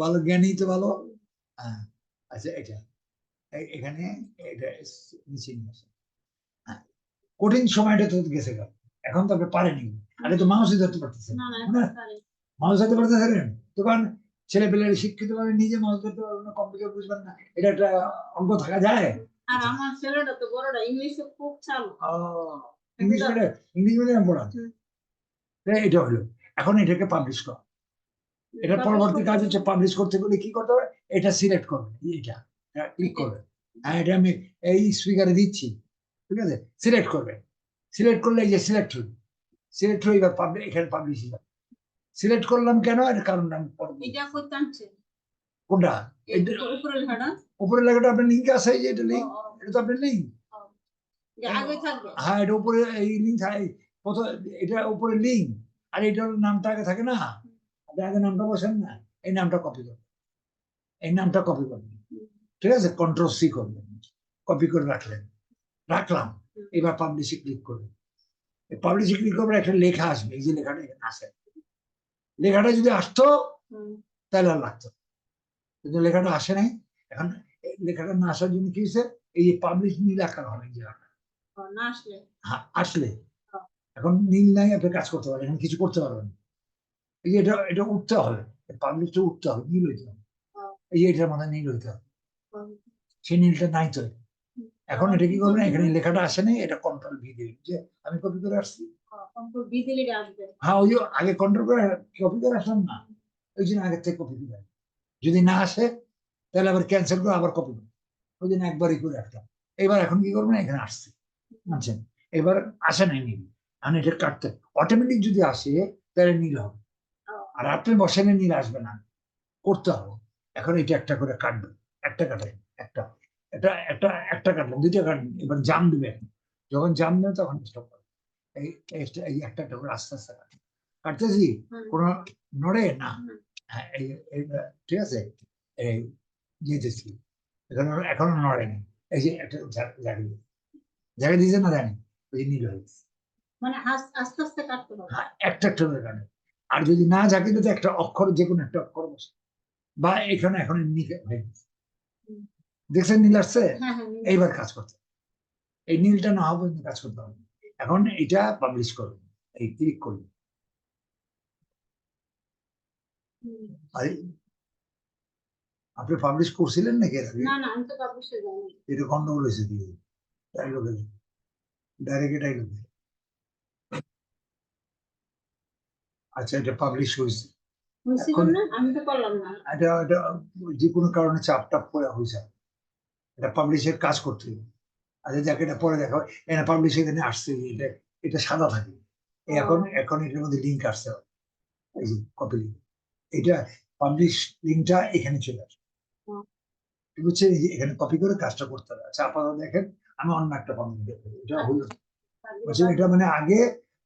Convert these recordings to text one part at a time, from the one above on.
ভালো জ্ঞানী তো ভালো। হ্যাঁ, আচ্ছা এটা এখানে এটা নিচে নিয়ে আসে। কঠিন সময়টা তো গেছে গেল, এখন তো আপনি পারেনি, আগে তো মাউসই ধরতে পারতেছেন না, মাউস ধরতে পারতেছেন তো, কারণ ছেলে পেলে শিক্ষিত ভাবে নিজে মাউস ধরতে পারবেন না, কম্পিউটার বুঝবেন না, এটা একটা অঙ্ক থাকা যায়। আর আমার ছেলেটা তো বড়টা ইংলিশে খুব চালু। ইংলিশ মিডিয়াম পড়ান, এটা হলো। এখন এটাকে পাবলিশ কর, এটা পরবর্তী কাজ হচ্ছে পাবলিশ করতে গেলে কি করতে হবে, এটা সিলেক্ট করবে, এটা ক্লিক করবে, হ্যাঁ এটা আমি এই স্পিকারে দিচ্ছি, ঠিক আছে, সিলেক্ট করবে, সিলেক্ট করলে এই যে সিলেক্ট হল, সিলেক্ট হয়ে এবার পাবলিক, এখানে পাবলিশ হবে। সিলেক্ট করলাম কেন, এর কারণ আমি এটা করতে আনছে কোনটা, উপরের লেখাটা, উপরের লেখাটা আপনার লিংক আছে, এই যে এটা লিংক, এটা তো আপনার লিংক, আগে থাকবে, হ্যাঁ এটা উপরে এই লিংক থাকে, প্রথম এটা উপরে লিংক, আর এটার নামটা আগে থাকে না, আপনি আগে নামটা বসেন না, এই নামটা কপি করবেন, এই নামটা কপি করবেন, ঠিক আছে, কন্ট্রোল সি করবেন, কপি করে রাখলেন, রাখলাম, এবার পাবলিশে ক্লিক করবেন, পাবলিশে ক্লিক করবেন, একটা লেখা আসবে, এই যে লেখাটা এখানে আসে, লেখাটা যদি আসতো তাহলে আর লাগতো, কিন্তু লেখাটা আসে নাই, এখন লেখাটা না আসার জন্য কি হয়েছে, এই যে পাবলিশ নীল আকার হবে, যে আসলে এখন নীল নাই, আপনি কাজ করতে পারেন, এখন কিছু করতে পারবেন, এই যে এটা উঠতে হবে, পাবলিশটা উঠতে হবে, নীল হইতে হবে, এই যে এটার মাথায় নীল হইতে হবে, সেই নীলটা নাই তো, এখন এটা কি করবেন, এখানে লেখাটা আসে নাই, এটা কন্ট্রোল ভি দিবেন, যে আমি কপি করে আসছি, হ্যাঁ ওই যে আগে কন্ট্রোল করে কপি করে আসলাম না, ওই জন্য আগের থেকে কপি দিবেন, যদি না আসে তাহলে আবার ক্যান্সেল করে আবার কপি করবেন, ওই জন্য একবারই করে রাখলাম, এবার এখন কি করবেন, এখানে আসছে, বুঝছেন, এবার আসে নাই নীল, আমি এটা কাটতে, অটোমেটিক যদি আসে তাহলে নীল হবে, আর আপনি বসেনে নীল আসবে না, করতে হবে, এখন এটা একটা করে কাটবেন, একটা কাটেন, একটা এটা একটা একটা কাটলেন, দুইটা কাটলেন, এবার জাম দিবেন, যখন জাম দেবেন তখন স্টপ করবেন, এই একটা একটা করে আস্তে আস্তে কাটেন, কাটতেছি কোনো নড়ে না, হ্যাঁ এই ঠিক আছে, এই যেতেছি, এখনো নড়ে না, এই যে একটা জায়গা দিয়েছে না, জানি ওই যে নীল হয়েছে, মানে আস্তে আস্তে কাটতে হবে, হ্যাঁ একটা একটা করে কাটেন, আর যদি না ঝাঁকি তো একটা অক্ষর, যে কোনো একটা অক্ষর বসে, বা এখানে এখন দেখছেন নীল আসছে, এইবার কাজ করতে, এই নীলটা না হবে কাজ করতে হবে, এখন এটা পাবলিশ করবেন, এই ক্লিক করবেন, আপনি পাবলিশ করছিলেন নাকি, এটা গন্ডগোল হয়েছে দিয়ে ডাইরেক্ট এটাই লোকে, আচ্ছা এটা পাবলিশ হয়েছে, এটা যে কোনো কারণে চাপ টাপ করে হয়েছে, এটা পাবলিশের কাজ করতে হবে, আচ্ছা যাকে এটা পরে দেখা হয়, এটা পাবলিশ এখানে আসছে, এটা এটা সাদা থাকে, এখন এখন এটার মধ্যে লিঙ্ক আসছে, এই যে কপি লিঙ্ক, এটা পাবলিশ লিঙ্কটা এখানে চলে আসে, বুঝছেন, এখানে কপি করে কাজটা করতে হবে, আচ্ছা আপাতত দেখেন আমি অন্য একটা পাবলিশ দেখবো, এটা হলো, বুঝছেন, এটা মানে আগে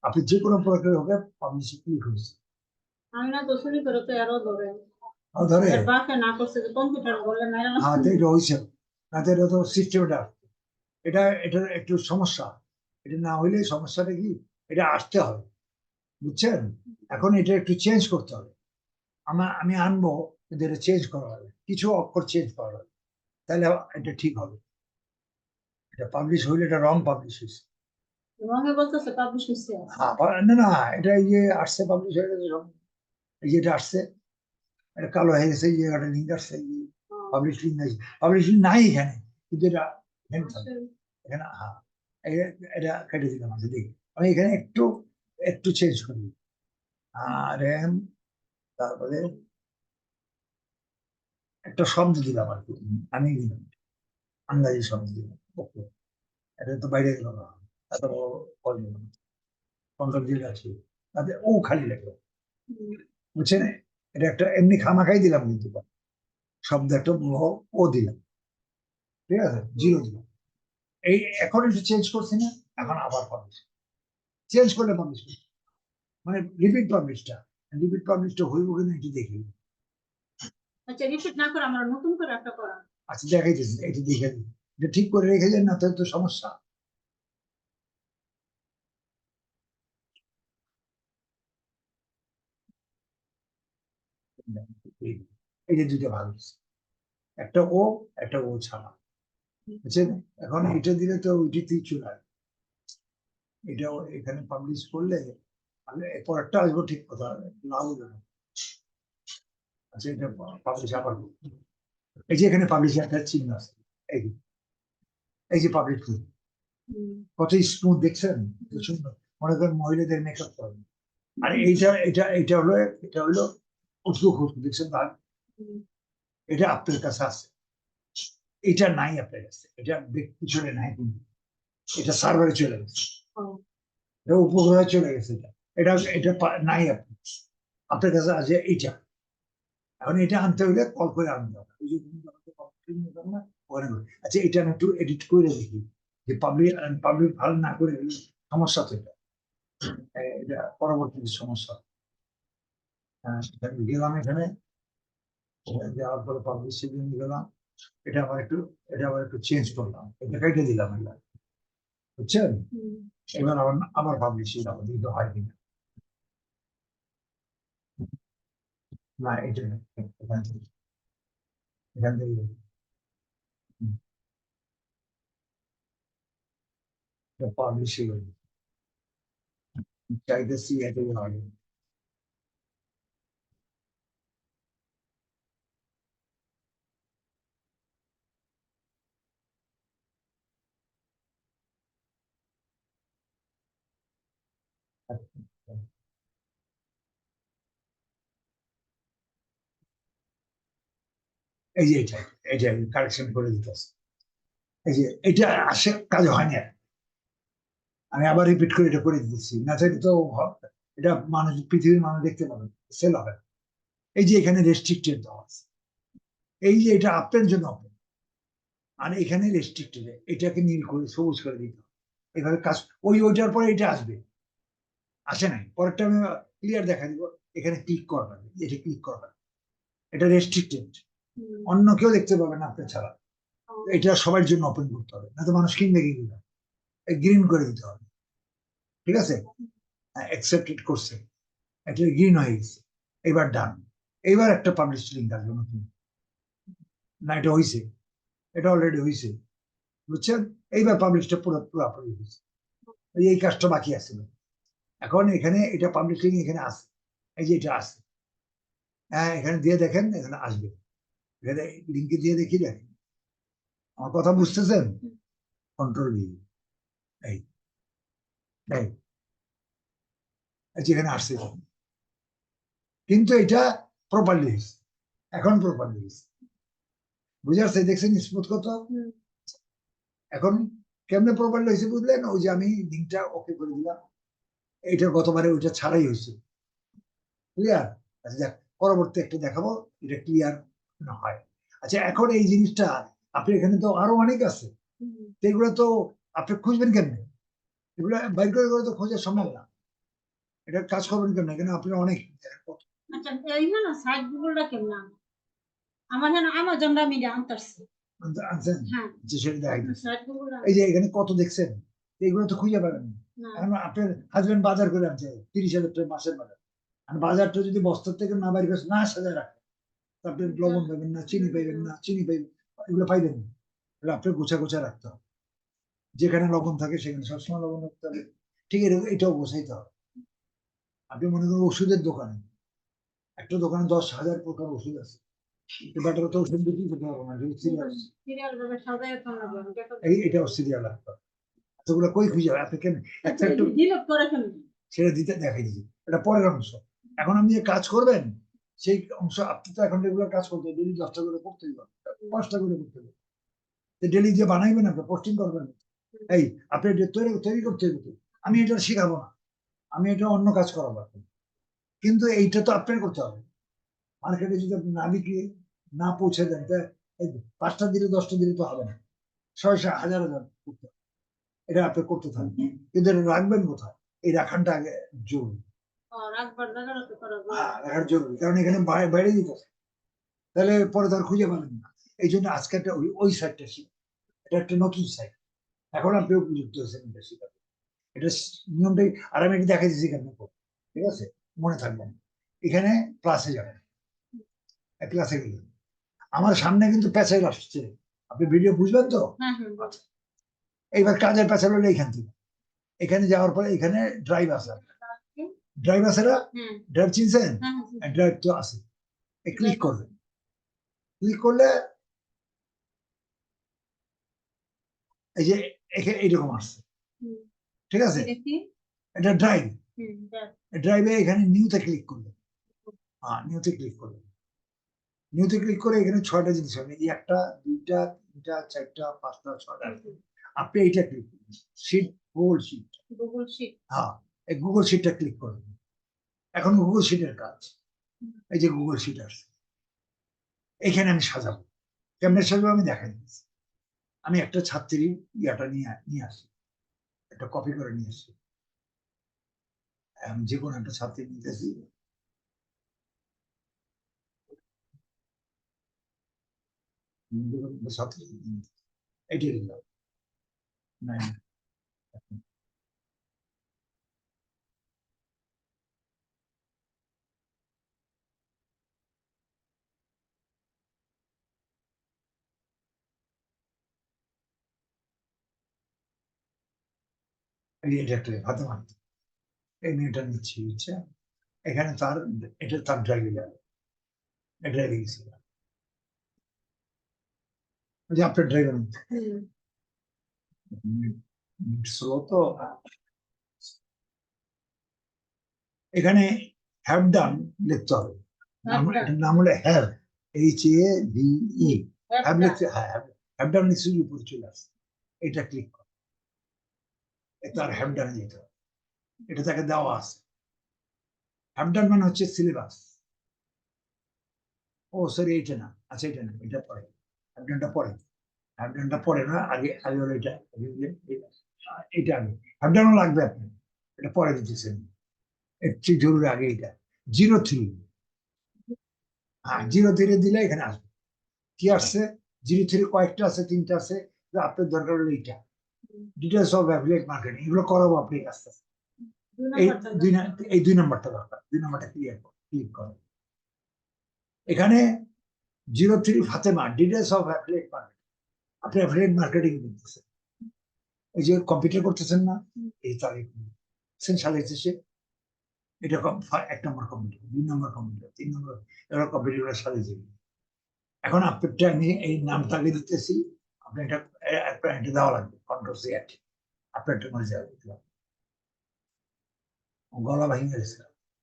আপনি যে কোনো প্রকারের হবে পাবলিশে ক্লিক হয়েছে, আমি না তো শুনি করে তো আরো ধরে ধরে বাকে না করছে যে কম্পিউটার বলে না, হ্যাঁ এটা হয়েছে না, এটা তো সিস্টেমটা, এটা এটার একটু সমস্যা, এটা না হইলে সমস্যাটা কি, এটা আসতে হবে, বুঝছেন, এখন এটা একটু চেঞ্জ করতে হবে, আমি আনবো, কিন্তু এটা চেঞ্জ করা হবে, কিছু অক্ষর চেঞ্জ করা হবে, তাহলে এটা ঠিক হবে, এটা পাবলিশ হইলে এটা রং পাবলিশ হয়েছে, রঙে বলতেছে পাবলিশ হইছে, না না এটা এই যে আসছে পাবলিশ হয়ে গেছে, এই যে এটা আসছে, এটা কালো হয়ে গেছে, এই যে একটা লিঙ্ক আসছে, পাবলিশ লিঙ্ক আছে, পাবলিশ লিঙ্ক নাই এখানে, কিন্তু এটা এখানে, হ্যাঁ এটা কেটে দিলাম, আছে দেখি, আমি এখানে একটু একটু চেঞ্জ করি, আর তারপরে একটা শব্দ দিলাম আর কি, আমি দিলাম আন্দাজি শব্দ দিলাম, ওকে, এটা তো বাইরে গেল না, এত কল দিলাম, কন্ট্রোল দিয়ে রাখছি, তাতে ও খালি লাগলো, বুঝছেন, এটা একটা এমনি খামাখাই দিলাম, কিন্তু শব্দ একটা ও দিলাম, ঠিক আছে, জিরো দিলাম, এই এখন একটু চেঞ্জ করছি না, এখন আবার পাবলিশ, চেঞ্জ করলে পাবলিশ, মানে রিপিট পাবলিশটা হইব কিনা একটু দেখি, আচ্ছা রিপিট না করে আমরা নতুন করে একটা করা, আচ্ছা দেখাইতেছি, এটা দেখে দিই, এটা ঠিক করে রেখে যান, না তাহলে তো সমস্যা, এই যে দুইটা ভাগ হচ্ছে, একটা ও ছাড়া, বুঝছেন? এখন এটা দিলে তো ওইটিতেই চলে আসবে, এটাও এখানে পাবলিশ করলে আমি পরেরটা আসবো, ঠিক কথা, লাভ হবে না। আচ্ছা, এটা পাবলিশ আবার করবো। এই যে এখানে পাবলিশ একটা চিহ্ন আছে, এই যে, এই যে পাবলিশ কত স্মুথ দেখছেন, কত সুন্দর। মনে করেন মহিলাদের মেকআপ করে, আর এটা হলো উদ্যোগ দেখছেন ভাগ, এটা আপনার কাছে আছে, এটা নাই আপনার কাছে, এটা পিছনে নাই, কিন্তু এটা সার্ভারে চলে গেছে, এটা উপগ্রহে চলে গেছে, এটা এটা নাই আপনার কাছে আছে এইটা। এখন এটা আনতে হলে কল করে আনতে হবে, ওই যে ওখানে করে। আচ্ছা, এটা আমি একটু এডিট করে দেখি, যে পাবলিক ভালো না করে সমস্যা তো এটা, এটা পরবর্তী সমস্যা। গেলাম এখানে, যাওয়ার পরে পাবলিশ গেলাম, এটা আবার একটু চেঞ্জ করলাম, এটা কেটে দিলাম, এটা বুঝছেন? এবার আবার পাবলিশ দিলাম, দিতে হয় কিনা না, এটা না, এখান থেকে পাবলিশ চাইতেছি, এটা হয়। এই যে এটা কারেকশন করে দিতেছে, এই যে এটা আসে কাজ হয় না, আমি আবার রিপিট করে এটা করে দিতেছি, না চাইলে তো এটা মানুষ, পৃথিবীর মানুষ দেখতে পাবে, সেল হবে। এই যে এখানে রেস্ট্রিক্টেড দেওয়া আছে, এই যে এটা আপনার জন্য open, আর এখানে রেস্ট্রিক্টেড, এটাকে নীল করে সবুজ করে দিতে হবে, এভাবে কাজ, ওইটার পরে এটা আসবে, আসে নাই, পরেরটা আমি ক্লিয়ার দেখা দিব, এখানে ক্লিক করবেন, এটা ক্লিক করবেন, এটা রেস্ট্রিক্টেড, অন্য কেউ দেখতে পাবে না আপনার ছাড়া, এটা সবার জন্য ওপেন করতে হবে, না তো মানুষ কিনবে কি কিনা, গ্রিন করে দিতে হবে, ঠিক আছে? অ্যাকসেপ্টেড করছে, এটা গ্রিন হয়ে গেছে, এবার ডান, এবার একটা পাবলিশ লিঙ্ক আসবে নতুন, না এটা হয়েছে, এটা অলরেডি হয়েছে, বুঝছেন? এইবার পাবলিশটা পুরোপুরি হয়েছে, এই কাজটা বাকি আছে, এখন এখানে এটা পাবলিশ লিঙ্ক এখানে আছে, এই যে এটা আছে, হ্যাঁ এখানে দিয়ে দেখেন, এখানে আসবে, এখানে লিঙ্কে দিয়ে দেখি, দেখেন আমার কথা বুঝতেছেন? কন্ট্রোল ভি, এই এই যেখানে আসছে, কিন্তু এটা প্রপারলি হয়েছে, এখন প্রপারলি হয়েছে, বুঝে আসছে, দেখছেন স্মুথ কত। এখন কেমনে প্রপারলি হয়েছে বুঝলেন? ওই যে আমি লিঙ্কটা ওকে করে দিলাম, এটা গতবারে ওইটা ছাড়াই হয়েছে, ক্লিয়ার? আচ্ছা দেখ, পরবর্তী একটা দেখাবো, এটা ক্লিয়ার না হয়। আচ্ছা, এখন এই জিনিসটা আপনি এখানে তো আরো অনেক আছে, এগুলো তো আপনি খুঁজবেন কেমনে, এগুলো বাইর করে তো খোঁজা সম্ভব না, এটা কাজ করবেন কেমনে, এখানে আপনি অনেক। আচ্ছা, এই না সাইট গুগলটা কেমন? আমার যেন আমাজনটা আমি আনতারছি, আনছেন, হ্যাঁ, যে সেটা দেখাই, সাইট গুগল, এই যে এখানে কত দেখছেন, এগুলো তো খুঁজে পাবেন না। এখন আপনার হাজবেন্ড বাজার করে আনছে 30,000 টাকা মাসের বাজার, আর বাজারটা যদি বস্তার থেকে না বাইর করে না সাজায় রাখে, আপনি লবণ পাইবেন না, চিনি পাইবেন না, চিনি পাইবেন, এগুলো পাইবেন না, এগুলো আপনার গোছা গোছা রাখতে হবে, যেখানে লবণ থাকে সেখানে সবসময় লবণ রাখতে হবে, ঠিক এটাও গোছাইতে হবে। আপনি মনে করেন ওষুধের দোকানে, একটা দোকানে 10,000 প্রকার ওষুধ আছে, ব্যাটার তো ওষুধ বিক্রি করতে পারবো না, সিরিয়াল ভাবে সাজায় তো না, এটাও সিরিয়াল রাখতে হবে, এতগুলো কই খুঁজে হবে, আপনি কেন একটা একটু ডিলিট করে ফেলুন, ছেড়ে দিতে দেখাই দিচ্ছি, এটা পরের অংশ। এখন আপনি যে কাজ করবেন সেই অংশ, আপনি তো এখন রেগুলার কাজ করতে ডেলি 10টা করে করতে হবে, 5টা করে করতে হবে, ডেলি যে বানাইবেন আপনি, পোস্টিং করবেন, এই আপনি তৈরি তৈরি করতে হবে, আমি এটা শিখাবো না, আমি এটা অন্য কাজ করাবো আপনাকে। কিন্তু এইটা তো আপনার করতে হবে, মার্কেটে যদি আপনি না বিক্রি না পৌঁছে দেন, তা এই 5টা দিলে 10টা দিলে তো হবে না, 600 হাজার হাজার করতে হবে, এটা আপনি করতে থাকবেন, কিন্তু এটা রাখবেন কোথায়, এই রাখানটা আগে জরুরি, রাখবার জায়গাটা তো করা রাখার জরুরি, কারণ এখানে বাইরে দিতেছে, তাহলে পরে তার খুঁজে পাবেন না। এই জন্য আজকে একটা ওই সাইটটা শিখ, এটা একটা নতুন সাইট, এখন আপনি উপযুক্ত হয়েছেন এটা শিখাতে, এটা নিয়মটাই, আর আমি এটা দেখাই দিচ্ছি কেন, ঠিক আছে? মনে থাকবেন, এখানে প্লাসে যাবেন, ক্লাসে গেলে আমার সামনে কিন্তু প্যাসেজ আসছে, আপনি ভিডিও বুঝবেন তো? হ্যাঁ হ্যাঁ আচ্ছা, এইবার কাজের প্যাসেজ হলো এইখান থেকে, এখানে যাওয়ার পরে এখানে ড্রাইভ আছে, ড্রাইভ আছে না? হ্যাঁ ড্রাইভ চিনছেন? হ্যাঁ হ্যাঁ ড্রাইভ তো আছে, ক্লিক করবেন, ক্লিক করলে এই যে এইরকম আসছে, হুম, ঠিক আছে? এটা কি? এটা ড্রাইভ, দেখ। ড্রাইভে এখানে নিউতে ক্লিক করবেন, হ্যাঁ নিউতে ক্লিক করবেন, নিউতে ক্লিক করে এখানে 6টা জিনিস হবে, এই 1টা 2টা 3টা 4টা 5টা 6টা, আপনি এইটা ক্লিক করবেন, sheet, Google sheet, Google sheet. হ্যাঁ এই গুগল শিটটা ক্লিক করবেন। এখন গুগল শিটের কাজ, এই যে গুগল শিট আসছে, এখানে আমি সাজাবো, কেমনে সাজাবো আমি দেখাই দিচ্ছি। আমি একটা ছাত্রীর ইয়াটা নিয়ে নিয়ে আসি, একটা কপি করে নিয়ে আসি, আমি যে কোনো একটা ছাত্রী নিতেছি, যে কোনো একটা ছাত্রী এটাই দিলাম, নাই এটা একটা হাতে মারতে, এই মেয়েটা নিচ্ছি, বুঝছে? এখানে তার, এটা তার ড্রাইভিং, ড্রাইভিং ছিল, ওই যে আপনার ড্রাইভার স্লো তো, এখানে হ্যাভ ডান লিখতে হবে, এটার নাম হলো হ্যাভ, HAVE, হ্যাভ লিখতে, হ্যাঁ হ্যাভ ডান লিখছে উপরে চলে আসছে, এটা ক্লিক কর, তার হ্যাভ ডান যেতে হবে, এটা তাকে দেওয়া আছে, হ্যাভ ডান মানে হচ্ছে সিলেবাস, ও সরি এইটা না, আচ্ছা এটা না, এটা পরে, হ্যাভ ডানটা পরে, হ্যাভ ডানটা পরে না, আগে আগে হলো এটা, এটা আগে, হ্যাভ ডানও লাগবে আপনি, এটা পরে দিতেছেন, এর চেয়ে জরুরি আগে এটা, 03, হ্যাঁ 03 দিলে এখানে আসবে, কি আসছে? 03 কয়েকটা আছে, 3টা আছে, আপনার দরকার হলো এইটা, ডিটেলস অফ অ্যাফিলিয়েট মার্কেটিং, এগুলো করাবো আপনি আস্তে আস্তে, এই 2 নম্বরটা দরকার, 2 নম্বরটা ক্লিক করো, এখানে 03 Fatema, details of affiliate marketing, আপনি অ্যাফিলিয়েট মার্কেটিং করতেছেন, এই যে কম্পিউটার করতেছেন না, এই তারিখ সাজাইছে সে, এটা 1 নম্বর কম্পিউটার, 2 নম্বর কম্পিউটার, 3 নম্বর, এরা কম্পিউটার সাজিয়েছে, এখন আপনারটা আমি এই নামটা আগে দিতেছি, আপনি এটা এটা দেওয়া লাগবে, কন্ট্রোল C আপনারটা মনে যাবে, গলা ভেঙে গেছে,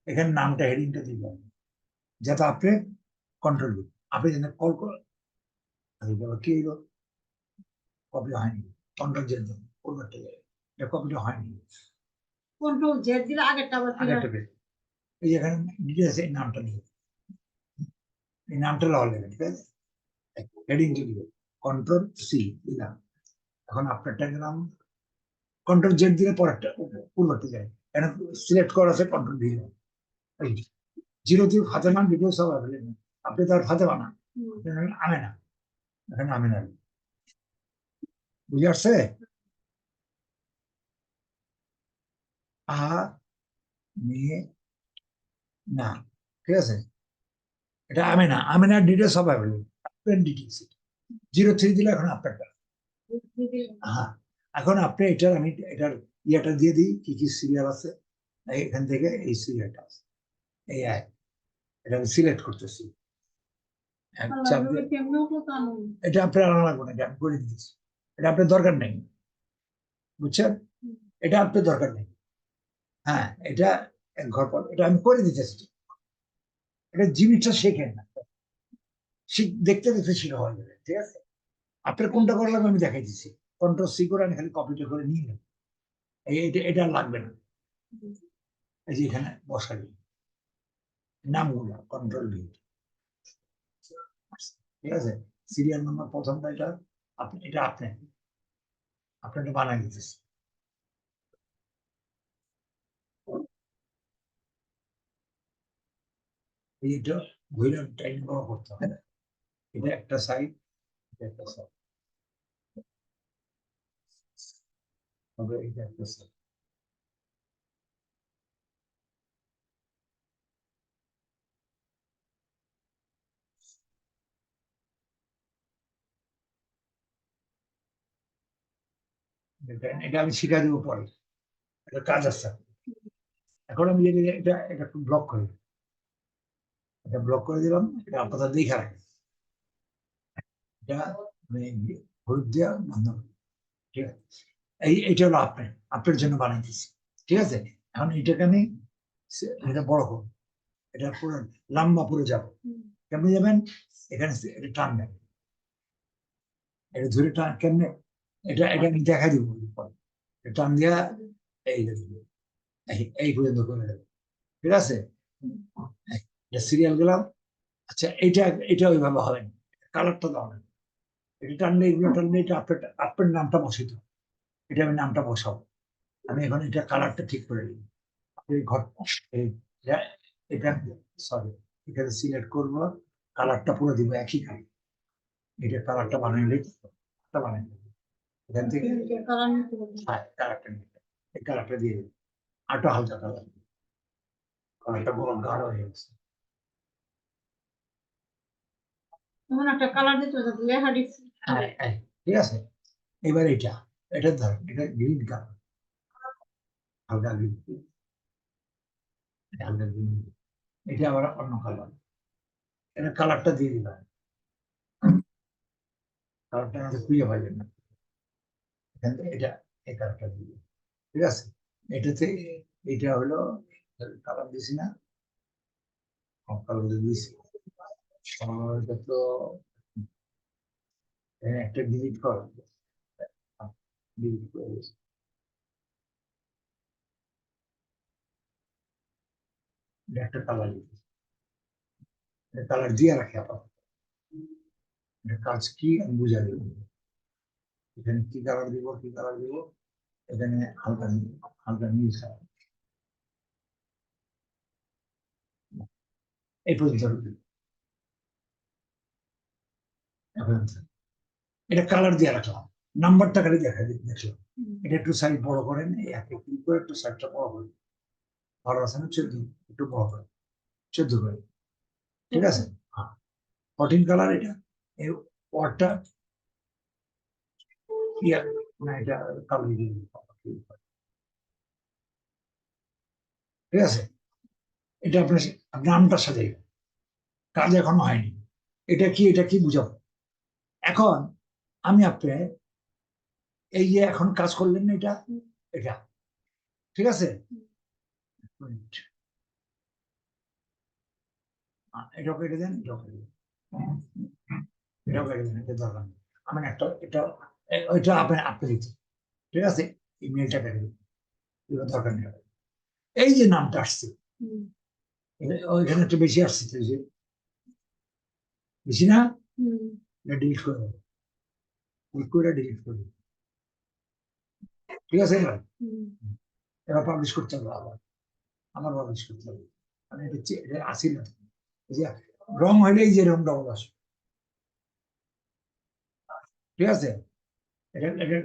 এখানে নামটা হেডিংটা দিবেন, যাতে আপনি কন্ট্রোল দিন, আপনি যেন কল করেন, কি হইলো, কপি হয়নি, কন্ট্রোল জেড দেন, পূর্বেরটা যাবে, এটা কপিটা হয়নি, কন্ট্রোল জেড দিলে আগেরটা আবার আগেরটা পেয়ে, এই যে এখানে ডিটেলস এই নামটা নিয়ে, এই নামটা লাগাই দেবেন, ঠিক আছে, হেডিং দিবে, কন্ট্রোল C দিলাম, এখন আপনারটা নাম, কন্ট্রোল জেড দিলে পরেরটা পূর্বটা যায়, এখন সিলেক্ট করা আছে, কন্ট্রোল দিয়ে, এই 03 ফাতেমা ডিটেলস সব অ্যাভেলেবল, আপনি তো আর ফাতেমা না, আমি না, এখানে আমি না, বুঝে আসছে? আ মেয়ে না, ঠিক আছে, এটা আমি না, আমি না ডিটেলস সব অ্যাভেলেবল, আপনার ডিটেলস 03 দিলে এখন আপনারটা, হ্যাঁ এখন আপনি এটার, আমি এটার ইয়েটা দিয়ে দিই, কি কি সিরিয়াল আছে, এখান থেকে এই সিরিয়ালটা আছে, এই এটা আমি সিলেক্ট করতেছি, চাপ দিয়ে, এটা আপনার আনা লাগবে না, এটা আমি করে দিতেছি, এটা আপনার দরকার নেই, বুঝছেন? এটা আপনার দরকার নেই, হ্যাঁ এটা ঘর পর, এটা আমি করে দিতেছি, এটা জিনিসটা শেখেন না, দেখতে দেখতে শেখা হয়ে যাবে, ঠিক আছে? আপনার কোনটা করা লাগবে আমি দেখাই দিচ্ছি, কন্ট্রোল C করে আমি খালি কপিটা করে নিয়ে নেব, এটা এটা লাগবে না, এই যে এখানে বসাই নামগুলো কন্ট্রোল V, ঠিক আছে, সিরিয়াল নাম্বার প্রথমটা, এটা আপনি, এটা আপনি আপনাকে বানাই দিতেছি, এইটা ঘুরে টাইম করা করতে হবে না, এটা একটা সাইড, এটা একটা সাইড, তবে এটা একটা সাইড, এটা আমি শিখা দেবো পরে, এটা কাজ আছে। এখন আমি যদি এটা এটা একটু ব্লক করি, এটা ব্লক করে দিলাম, এটা আপনারা দেখে রাখেন, এটা মানে হলুদ দেওয়া বন্ধ করি। ঠিক আছে, এইটা হলো আপনার জন্য বানাইতেছি। ঠিক আছে, এখন এটাকে আমি এটা বড় করবো, এটা পুরো লম্বা পুরো যাবো। কেমনে যাবেন, এখানে এটা টানবেন, এটা ধরে টান কেমনে, এটা এটা আমি দেখা দিব পরে। টান দিয়া এই দেখবো, এই পর্যন্ত করে দেবো। ঠিক আছে, এটা সিরিয়াল গেলাম। আচ্ছা, এটা ওইভাবে হবে না, কালারটা দাও না, এটা টানলে এগুলো টানলে এটা আপনার নামটা বসিত, এটা আমি নামটা বসাবো। আমি এখন এটা কালারটা ঠিক করে নিই। এই ঘর এটা সরি, এখানে সিলেক্ট করবো, কালারটা পুরো দিব একই কালার, এটা কালারটা বানাইলেই বানাই এখান থেকে। হ্যাঁ, কালারটা নিতে, এই কালারটা দিয়ে দিই, আরটা হালকা কালার, কালারটা বড় গাঢ় হয়ে গেছে। একটা কালার দিতে হবে, লেখা দিচ্ছি। হ্যাঁ, ঠিক আছে, এবার এটা ধরেন, এটা গ্রিন কালার, হালকা গ্রিন, হালকা গ্রিন, এটা আবার অন্য কালার, এটা কালারটা দিয়ে দিলাম, কালারটা আমাদের খুঁজে পাইবেন না, এখান থেকে এটা এই কালারটা দিয়ে দিলাম। ঠিক আছে, এটাতে এটা হলো কালার দিছি না, কালার দিয়েছি, এটা তো একটা ডিলিট করা, ডিলিট করে দিয়েছি। এটা একটা কালার দিয়েছি, কালার দিয়ে রাখি আপাতত, এটা কাজ কি আমি বুঝা দেব, এখানে কি কালার দিব, কি কালার দিব, এখানে হালকা হালকা নীল কালার, এই পর্যন্ত এটা কালার দিয়ে রাখলাম, নাম্বারটা খালি দেখা দেখলাম, এটা একটু সাইজ বড় করেন, এই এত ক্লিক করে একটু সাইজটা বড় করেন, ভালো আছে না, 14 একটু বড় করেন, 14 করে। ঠিক আছে, হ্যাঁ, 14 কালার, এটা এই ওয়ার্ডটা ক্লিয়ার না, এটা কালো দিয়ে দিন। ঠিক আছে, এটা আপনার নামটার সাথে কাজ এখনো হয়নি, এটা কি বুঝাবো এখন, আমি আপনি এই যে এখন কাজ করলেন না, এটা এটা ঠিক আছে, এটাও কেটে দেন, এটাও কেটে দেন, এটাও কেটে দেন, এটা দরকার নেই। আমি একটা এটা ওইটা আপনি দিচ্ছেন। ঠিক আছে, ইমেলটা কেটে দিন, এগুলো দরকার নেই। এই যে নামটা আসছে, ওইখানে একটু বেশি আসছে, যে বেশি না, এটা ডিলিট করে দেবো, ক্লিক করে ডিলিট করে দেবো। ঠিক আছে, এবার পাবলিশ করতে হবে, আমার পাবলিশ করতে হবে, মানে এটা আসি না, এই যে রং হইলেই যে রং ডবল আসবে। ঠিক আছে, এটা এটা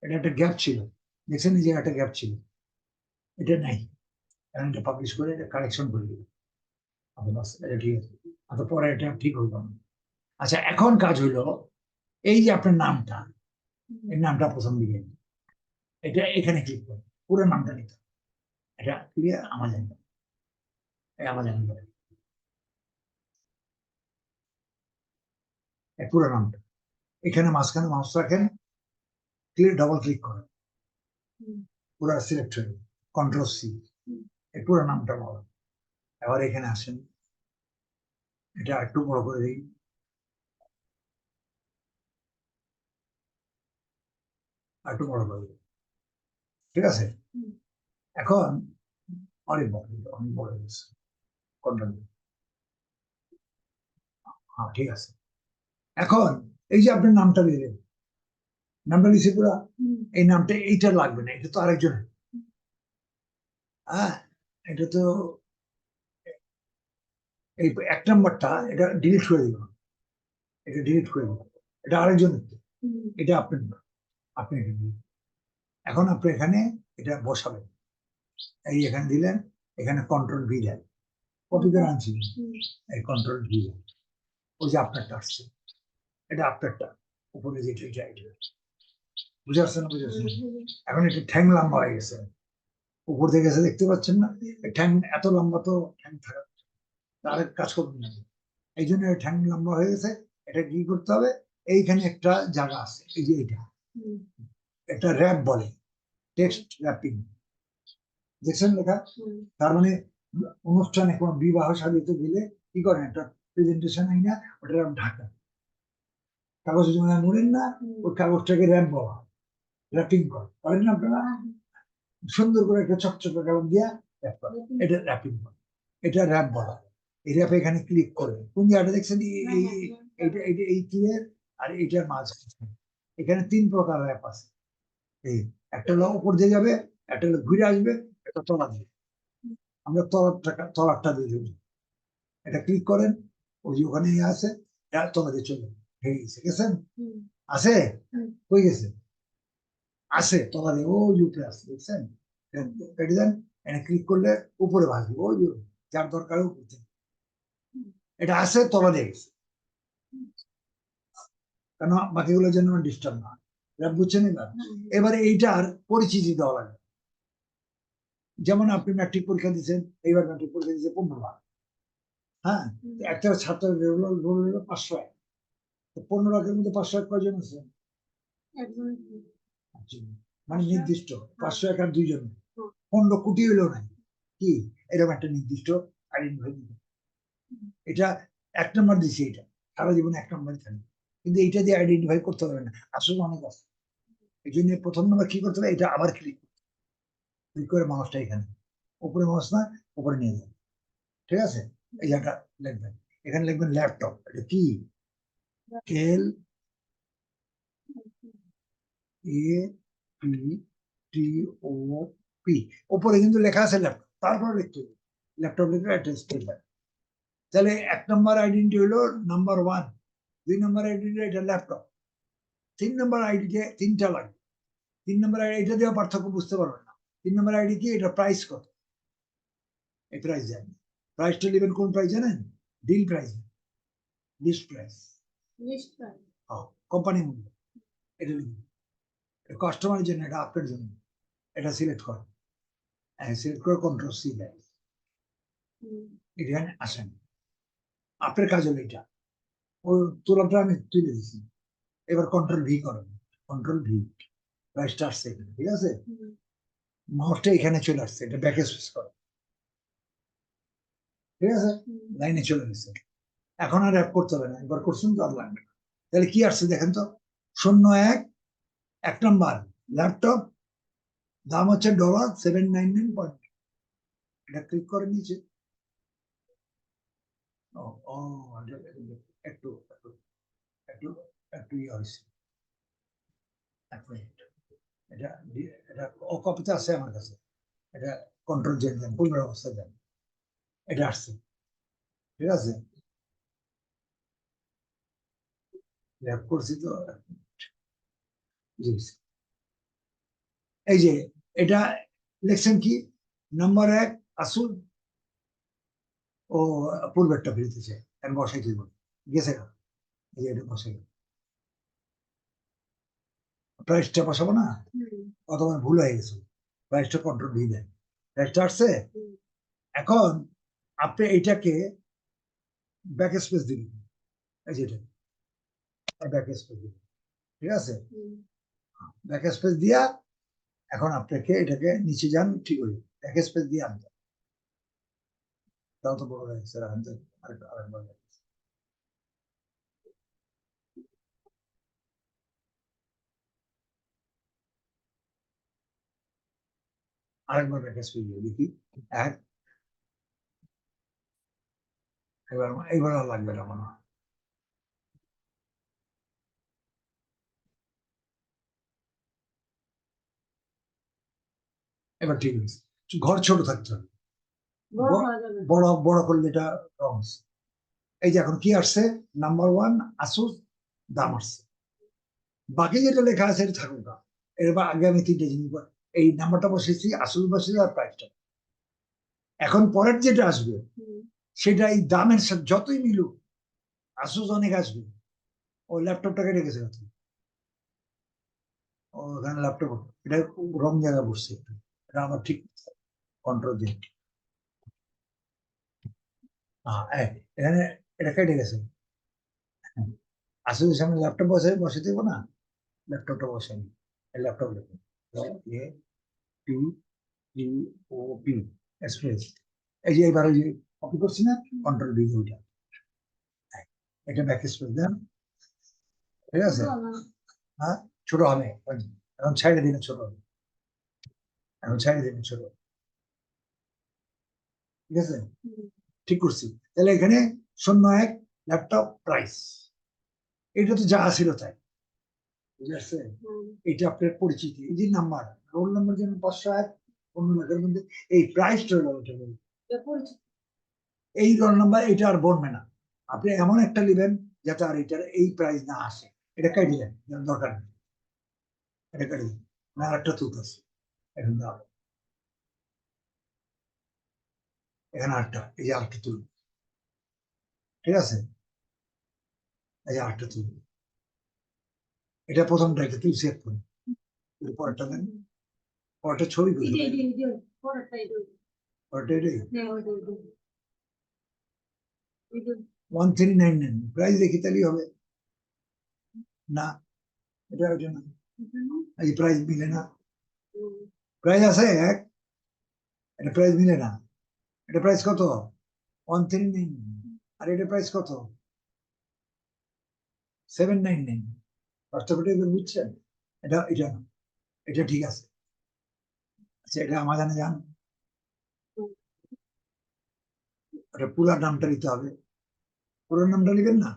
এটা একটা গ্যাপ ছিল, দেখছেন যে একটা গ্যাপ ছিল, এটা নাই, কারণ এটা পাবলিশ করে এটা কারেকশন করে দিল, এটা ঠিক আছে, পরে এটা ঠিক হইল না। আচ্ছা, এখন কাজ হইলো, এই যে আপনার নামটা, এই নামটা প্রথম দিকে, এটা এখানে ক্লিক করুন, পুরো নামটা নিতে, এটা ক্লিয়ার, আমার জানি আমার জানি পুরো নামটা, এখানে মাঝখানে মাউস রাখেন, ক্লিক ডবল ক্লিক করেন, পুরো সিলেক্ট হয়ে কন্ট্রোল সি, এই পুরো নামটা বলো। এবার এখানে আসেন, এটা একটু বড় করে দিই, একটু বড় করে দিই। ঠিক আছে, এখন অনেক বড়, অনেক বড় হয়ে গেছে, কন্ট্রোল, হ্যাঁ ঠিক আছে। এখন এই যে আপনার নামটা দিলেন, নামটা দিচ্ছে পুরা, এই নামটা এইটা লাগবে না, এটা তো আরেকজন, হ্যাঁ, এটা তো এই 1 নম্বরটা, এটা ডিলিট করে দিব, এটা ডিলিট করে দিব, এটা আরেকজন, এটা আপনার না, আপনি এটা দিন। এখন আপনি এখানে এটা বসাবেন, এই এখানে দিলেন, এখানে কন্ট্রোল ভি দেন, কপি করে আনছি, এই কন্ট্রোল ভি দেন, ওই যে আপনারটা আসছে, এটা আপনারটা উপরে যেটা এটা এটা বুঝে আসছে না? বুঝে আসছে? এখন এটা ঠ্যাং লম্বা হয়ে গেছে, উপর থেকে গেছে, দেখতে পাচ্ছেন না? এই ঠ্যাং এত লম্বা তো ঠ্যাং থাকা তার কাজ করবে না, এই জন্য ঠ্যাং লম্বা হয়ে গেছে। এটা কি করতে হবে, এইখানে একটা জায়গা আছে, এই যে এটা, এটা র্যাপ বলে, টেক্সট র্যাপিং, দেখছেন লেখা? তার মানে অনুষ্ঠানে কোনো বিবাহ সাজিতে দিলে কি করেন, একটা প্রেজেন্টেশন হয় না, ওটা ঢাকা কাগজ জমা মুড়েন না, ওই কাগজটাকে র্যাপ বলা, র্যাপিং করেন না আপনারা? সুন্দর করে একটা চকচকে কালাম দিয়া র্যাপ করে, এটা র্যাপিং বলে, এটা র্যাপ বলা। এই র্যাপ এখানে ক্লিক করে কোন জায়গাটা দেখছেন, এইটা এইটা এই ক্লিয়ার, আর এইটার মাঝ, এখানে 3 প্রকার র্যাপ আছে। এই একটা হলো উপর দিয়ে যাবে, একটা হলো ঘুরে আসবে, একটা তলা দিয়ে, আমরা তলারটা দিয়ে দেবো। এটা ক্লিক করেন, ওই যে ওখানে আছে, তলা দিয়ে চলে হয়ে গেছে, গেছেন? আছে? কই গেছে? আছে, তলা দিয়ে ওই উপরে আছে, দেখছেন? কেটে দেন, এটা ক্লিক করলে উপরে ভাসবে, ওই যার দরকার উপরে, এটা আছে, তলা দিয়ে গেছে, কেন বাকিগুলো যেন ডিস্টার্ব না, বুঝছেন? এবারে এইটার পরিচিতি দেওয়া লাগে। যেমন আপনি ম্যাট্রিক পরীক্ষা দিচ্ছেন, এইবার ম্যাট্রিক পরীক্ষা দিচ্ছে 15 লাখ, হ্যাঁ, একটা ছাত্র রোল হলো 501, 15 লাখের মধ্যে 501 কয়জন আছে? মানে নির্দিষ্ট 501 আর 2 জন, 15 কোটি হইলেও নাই, কি এরকম একটা নির্দিষ্ট আইডেন্টিফাই দিতে, এটা 1 নম্বর দিচ্ছে, এটা সারা জীবনে 1 নম্বরই থাকবে, কিন্তু এইটা দিয়ে আইডেন্টিফাই করতে হবে না, আসলে অনেক আছে। এই জন্য প্রথম নম্বর কি করতে হবে, এটা আবার ক্লিক করে মাউসটা এখানে, উপরে মাউস না, উপরে নিয়ে যাবেন, ঠিক আছে? এই জায়গাটা লিখবেন, এখানে লিখবেন ল্যাপটপ, এটা কি, এল এ পি টি ও পি, উপরে কিন্তু লেখা আছে ল্যাপটপ, তারপর লিখতে হবে ল্যাপটপ, লিখে অ্যাড্রেস করবেন। তাহলে 1 নম্বর আইডেন্টি হলো নাম্বার 1, 2 নম্বর আইডেন্টি এটা ল্যাপটপ, 3 নম্বর আইডিতে 3টা লাগবে, 3 নম্বর আইডি এটা দিয়ে পার্থক্য বুঝতে পারবেন না। 3 নম্বর আইডি কি, এটা প্রাইস কত, এই প্রাইস জানেন, প্রাইসটা নেবেন কোন প্রাইস জানেন, deal price, list price, company মূল্য, এটা লিখবেন, কাস্টমারের জন্য, এটা আপনার জন্য, এটা সিলেক্ট করেন, সিলেক্ট করে কন্ট্রোল সি দেন, এখানে আসেন, আপনার কাজ হলো এটা, ওই তুলাটা আমি তুলে দিচ্ছি, এবার কন্ট্রোল ভি করেন, কন্ট্রোল ভি, প্রাইসটা আসছে এখানে, ঠিক আছে? মাউসটা এখানে চলে আসছে, এটা ব্যাকে সুইচ করে, ঠিক আছে? লাইনে চলে গেছে, এখন আর অ্যাপ করতে হবে না, একবার করছেন তো আর লাগবে না। তাহলে কি আসছে দেখেন তো, 01, 1 নম্বর ল্যাপটপ, দাম হচ্ছে $799, এটা ক্লিক করে নিচে, একটু একটু একটু একটু ইয়ে হয়েছে, এটা এটা কপিতে আছে আমার কাছে, এটা কন্ট্রোল জেন দেন, পূর্ণ অবস্থা দেন, এটা আসছে, ঠিক আছে? ল্যাপ করছি তো, এই যে এটা লিখছেন কি, নাম্বার 1 আসুন, ও পূর্বেরটা ফিরতেছে, এখন বসাই দিব, গেছে না, এই যে এটা বসাই, প্রাইসটা বসাবো না, অথবা ভুল হয়ে গেছে, প্রাইসটা কন্ট্রোল ভি দেন, প্রাইসটা আসছে। এখন আপনি এইটাকে ব্যাক স্পেস দিবেন, এই যে এটা ব্যাক স্পেস দিবেন, ঠিক আছে? ব্যাক স্পেস দিয়া এখন আপনাকে এটাকে নিচে যান, ঠিক হয়ে ব্যাক স্পেস দিয়ে আনতে, তাও তো বড় হয়ে গেছে, আনতে আরেকবার আরেকবার ব্যাক স্পেস দিয়ে দেখি, এক, এবার আর লাগবে না মনে হয়, এবার ঠিক আছে, ঘর ছোট থাকতে হবে, বড় বড় করলে এটা রং, এই যে এখন কি আসছে, নাম্বার 1 আসুস, দাম আসছে, বাকি যেটা লেখা আছে এটা থাকুক না, এবার আগে আমি 3টে জিনিস, এই নাম্বারটা বসেছি, আসুস বসেছি, আর প্রাইসটা, এখন পরের যেটা আসবে সেটা এই দামের সাথে যতই মিলুক, আসুস অনেক আসবে, ও ল্যাপটপটা কেটে গেছে হয়তো। ও ওখানে ল্যাপটপ, এটা রং জায়গায় বসছে একটু, এটা আমার ঠিক কন্ট্রোল দিন। এখানে এটা কেটে গেছে। আসুসের সামনে ল্যাপটপ বসে দেবো না, ল্যাপটপটা বসে নি, ল্যাপটপ লিখুন A P T O P space, এই যে এবার ওই যে কপি করছি না, কন্ট্রোল ডি ওইটা, এটা ব্যাক স্পেস দেন, ঠিক আছে। হ্যাঁ, ছোট হবে এখন, ছাইড়ে দিন ছোট হবে, এখন ছাইড়ে দিন ছোট, ঠিক আছে, ঠিক করছি। তাহলে এখানে 01 ল্যাপটপ প্রাইস, এটা তো যা ছিল তাই, বুঝে আসছে। এটা আপনার পরিচিতি, এই যে নাম্বার, রোল নাম্বার যেমন 501, অন্য লেখার মধ্যে এই প্রাইসটা হলো এটা বলবো। এই রোল নাম্বার এটা আর বলবে না, আপনি এমন একটা নেবেন যাতে আর এটার এই প্রাইস না আসে, এটা কেটে দেন, দরকার নেই, এটা কেটে দেন, না আরেকটা তুত আছে, এখন দাও, এখানে আরেকটা, এই যে আরেকটা তুল, ঠিক আছে, এই যে আরেকটা তুল, এটা প্রথমটা, এটা তুই সেভ করুন, পরেরটা দেন, পরেরটা ছবি করে পরেরটা এটাই 1399, প্রাইস দেখি তাহলেই হবে না, এটা ওইটা না, এই প্রাইস মিলে না, প্রাইস আছে এক, এটা প্রাইস মিলে না, এটা প্রাইস কত 139, আর এটা প্রাইস কত 799, পার্থক্যটা এবার বুঝছেন, এটা না, এটা ঠিক আছে। আচ্ছা, এটা আমাজানে যান, এটা পুরো নামটা নিতে হবে, পুরো নামটা নেবেন না,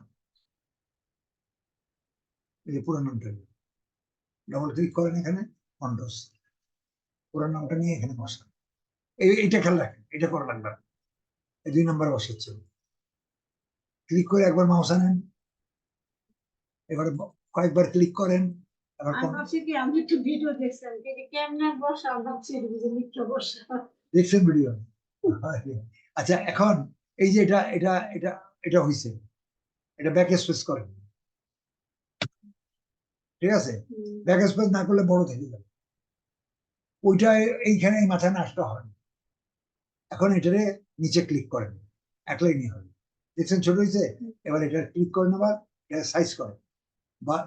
এই যে পুরো নামটা ডবল ক্লিক করেন এখানে, কন্ট্রোস, পুরো নামটা নিয়ে এখানে বসান, এইটা খেয়াল রাখেন, এটা করা লাগবে না। এই 2 নাম্বার বসাচ্ছে, ক্লিক করে একবার মাউস আনেন, এবারে কয়েকবার ক্লিক করেন, এবার দেখছেন ভিডিও। আচ্ছা, এখন এই যে এটা হয়েছে, এটা ব্যাক স্পেস করেন, ঠিক আছে, ব্যাক স্পেস না করলে বড় থেকে যাবে, ওইটা এইখানে এই মাথায় নষ্ট হয়, এখন এটারে নিচে ক্লিক করেন, এক লাইনই হবে, দেখছেন ছোট হয়েছে, এবার এটা ক্লিক করেন, আবার এটা সাইজ করেন,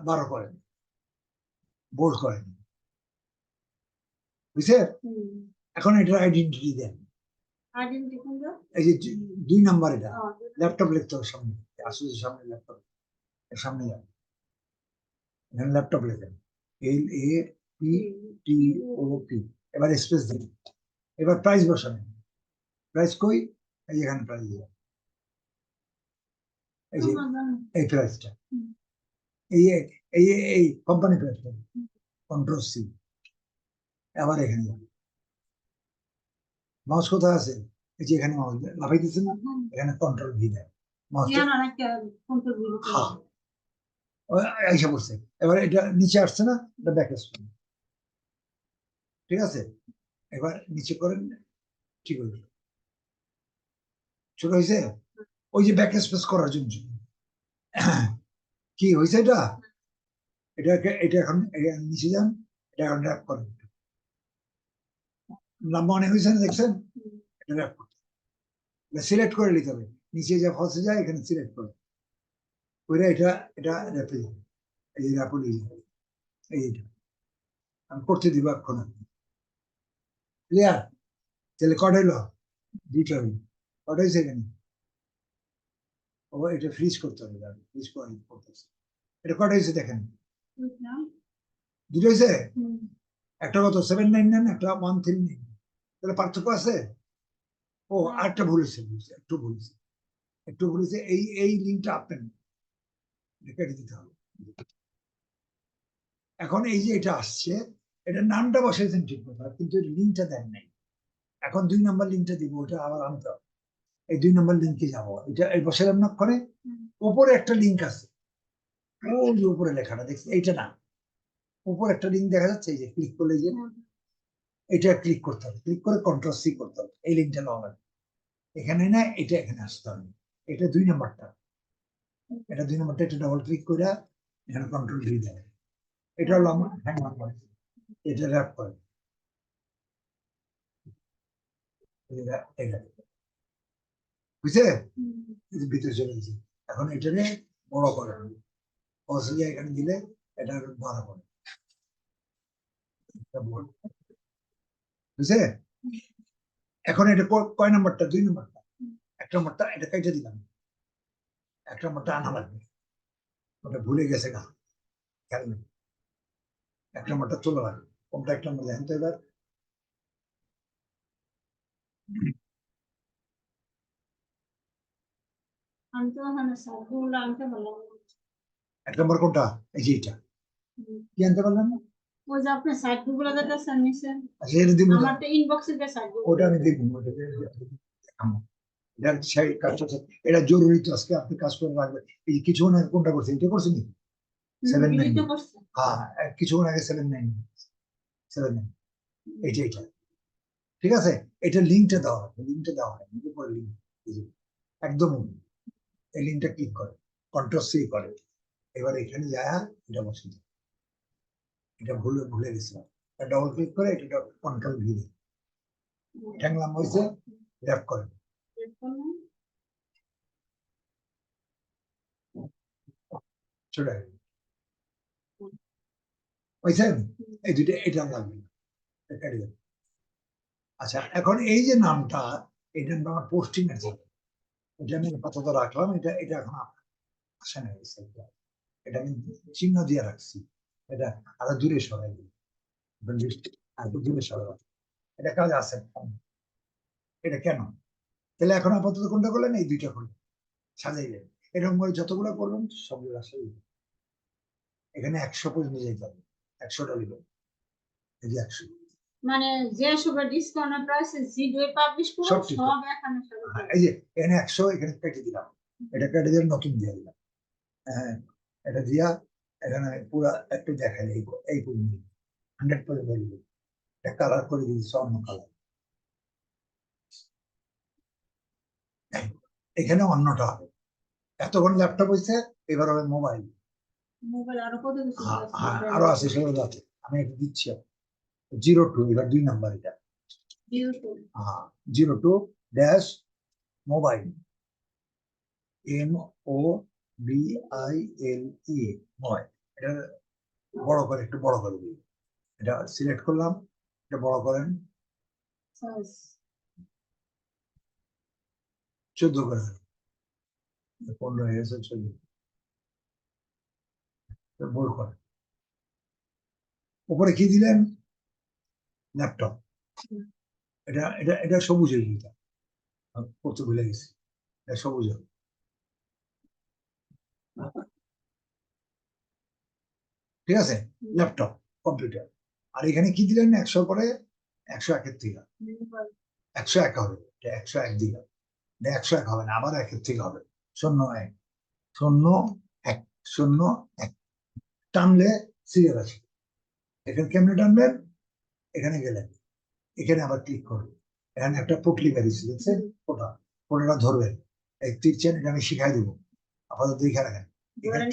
12 করেন, বোল্ড করেন, বুঝছে। এখন এটার আইডেন্টিটি দেন, এই যে 2 নাম্বার, এটা ল্যাপটপ লিখতে হবে সামনে, আসুসের সামনে ল্যাপটপ, সামনে যান, এখানে ল্যাপটপ লেখেন, LAPTOP, এবার স্পেস দিন, এবার প্রাইস বসাবেন, প্রাইস কই, এই যে এখানে প্রাইস দিবেন, এই যে এই প্রাইসটা, এই এই এই কোম্পানি প্রাইসটা, কন্ট্রোল সি, আবার এখানে যান, মাউস কোথায় আছে, এই যে এখানে মাউস লাফাই দিচ্ছে না, এখানে কন্ট্রোল ভি দেন, মাউসটা এইসব করছে, এবার এটা নিচে আসছে না, এটা ব্যাক আসবে, ঠিক আছে, এবার নিচে করেন, ঠিক হয়ে ছোট হয়েছে, ওই যে ব্যাক স্পেস করার জন্য কি হয়েছে, এটা এখন নিচে যান, এটা এখন র্যাপ করেন, লম্বা অনেক হয়েছে না, দেখছেন, এটা র্যাপ করতে সিলেক্ট করে নিতে হবে, নিচে যা ফসে যায় এখানে সিলেক্ট করে, ওইটা এটা র্যাপে যাবে, এই যে র্যাপ নিয়ে যাবে, এইটা আমি করতে দিব এখন, ক্লিয়ার, তাহলে কট হইলো, দুইটা হইল, কট হয়েছে এখানে, ও এটা ফ্রিজ করতে হবে, ফ্রিজ করতেছে, এটা কট হয়েছে দেখেন, দুটো হয়েছে, একটা কত 799, একটা 139, তাহলে পার্থক্য আছে। ও আরেকটা ভুল হয়েছে, একটু ভুল হয়েছে, এই লিঙ্কটা আপনার কেটে দিতে হবে, এখন এই যে এটা আসছে, এটা নামটা বসাইছেন ঠিক কথা, কিন্তু লিঙ্কটা দেন নাই, এখন 2 নাম্বার লিঙ্কটা দিব, ওটা আবার আনতে হবে, এই 2 নাম্বার লিঙ্কে যাবো, এটা এই বসালাম না, করে উপরে একটা লিঙ্ক আছে, ওই যে উপরে লেখাটা দেখছি, এইটা না, উপরে একটা লিঙ্ক দেখা যাচ্ছে, এই যে ক্লিক করলে, যে এটা ক্লিক করতে হবে, ক্লিক করে কন্ট্রোল সি করতে হবে, এই লিঙ্কটা নেওয়া লাগবে, এখানে না, এটা এখানে আসতে হবে, এটা 2 নাম্বারটা, এটা 2 নম্বরটা এটা ডবল ক্লিক করে এখানে কন্ট্রোল ভি দেয়। এটা হলো আমার হ্যাং নাম্বার, এটা র্যাপ করে এটা বুঝছে, ভিতরে চলে গেছে। এখন এটারে বড় করে অসিয়া এখানে দিলে এটা বড় করে বুঝছে। এখন এটা কয় নাম্বারটা? 2 নম্বরটা। 1 নম্বরটা এটা কেটে দিলাম, 1 নম্বরটা আনা লাগবে, ওটা ভুলে গেছে গা, খেয়াল নেই। 1 নম্বরটা চলে লাগবে, কোনটা 1 নম্বর লেখেন তো এবার। আমি তো ওখানে সাইডগুলো আনতে পারলাম না। 1 নম্বর কোনটা? এই যে এটা কি আনতে পারলাম না? ওই যে আপনি সাইডগুলো যেতেছেন নিচে, আচ্ছা এটা দিব, আমারটা ইনবক্সে যে সাইডগুলো, ওটা আমি দেখবো, ওটা দেখাবো। এটা সেই কাজটা এটা জরুরি তো, আজকে আপনি কাজ করে রাখবেন। এই যে কিছুক্ষণ আগে কোনটা করছে, এটা করছেন নি? 7-9 ভিডিও করছে। হ্যাঁ, কিছুক্ষণ আগে 7-9 এইটা এটা ঠিক আছে। এটা লিঙ্কটা দেওয়া হয়, লিঙ্কটা দেওয়া হয় উপরে লিঙ্ক একদম, এই লিঙ্কটা ক্লিক করে কন্ট্রোল সি করে, এবার এখানে যায় এটা বসে, এটা ভুলে গেছিলাম, ডবল ক্লিক করে এটা কন্ট্রোল ভি দেয়, ঠ্যাংলাম হয়েছে, র্যাপ করে চলে আসবে। বুঝছেন? এই দুটো এটা লাগবে না, এটা কেটে দেবে। আচ্ছা এখন এই যে নামটা, এটা আমার পোস্টিং আছে, এটা আমি আপাতত রাখলাম, এটা এটা এখন আসে না, এটা আমি চিহ্ন দিয়ে রাখছি, এটা আরো দূরে সরাই দিই, আর দূরে সরাই, এটা কাজ আছে। এটা কেন? তাহলে এখন আপাতত কোনটা করলেন? এই দুইটা করলেন, সাজাইলেন, এরকম করে যতগুলো করবেন সবগুলো সাজাইলেন। এখানে 100 পর্যন্ত যেতে হবে, 100টা লিখবেন, এই যে 100, মানে যে সব ডিসকাউন্ট প্রাইস ভিডিও পাবলিশ করব সব ঠিক সব এখানে সব। এই যে এখানে 100, এখানে কেটে দিলাম, এটা কেটে দিয়ে নতুন দিয়ে দিলাম, হ্যাঁ এটা দিয়া এখানে পুরা একটু দেখাই এই পর্যন্ত 100 পর্যন্ত লিখবো, এটা কালার করে দিয়েছি অন্য কালার, এখানে অন্যটা হবে। এতক্ষণ ল্যাপটপ হয়েছে, এবার হবে মোবাইল, মোবাইল আরো কত কিছু হ্যাঁ আরো আছে, সেগুলো আছে, আমি এটা দিচ্ছি 02, এবার 2 নাম্বার এটা, 02 ড্যাশ মোবাইল, MOBILE মোবাইল, এটা বড় করে, একটু বড় করে দিই, এটা সিলেক্ট করলাম, এটা বড় করেন 14 করে, 15 হয়ে গেছে, 14 বই করে উপরে কি দিলেন? ল্যাপটপ, এটা এটা এটা সবুজ হয়ে গেছে, করতে ভুলে গেছি, এটা সবুজ হবে। ঠিক আছে, ল্যাপটপ কম্পিউটার, আর এখানে কি দিলেন? 100 পরে 101 থেকে 101 হবে, এটা 101 দিলাম, 101 হবে না, আবার 1 থেকে হবে, 01 01 01 টানলে সিরিয়াল আছে, এখানে কেমনে টানবেন? এখানে গেলেন, এখানে আবার ক্লিক করবেন, এখানে একটা পটলি বেরিয়েছে দেখছেন, ওটা ধরবেন, এই তীর চেন, এটা আমি শিখাই দেবো, আপাতত দেখে রাখেন, এখানে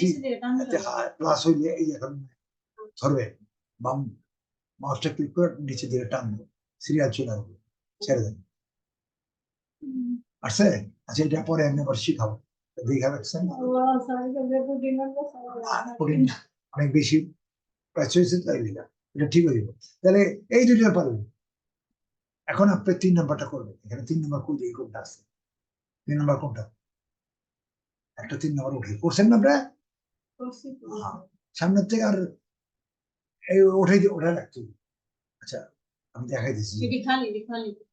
প্লাস হইলে এই এখন ধরবেন, বাম মাউসটা ক্লিক করে নিচে দিয়ে টানবো, সিরিয়াল চলে আসবে, ছেড়ে দেন, আসছে। আচ্ছা এটা পরে আমি আবার শিখাবো, দেখা রাখছেন, অনেক বেশি প্রাইস হয়েছে তাই দিলাম, এটা ঠিক হয়ে যাবে। তাহলে এই দুটো পারবেন। এখন আপনি 3 নাম্বারটা করবেন, এখানে 3 নাম্বার কোন দিকে কোনটা আছে? 3 নাম্বার কোনটা? একটা 3 নাম্বার উঠে করছেন না আপনারা? সামনের থেকে আর এই ওঠাই রাখতে হবে। আচ্ছা আমি দেখাই দিচ্ছি,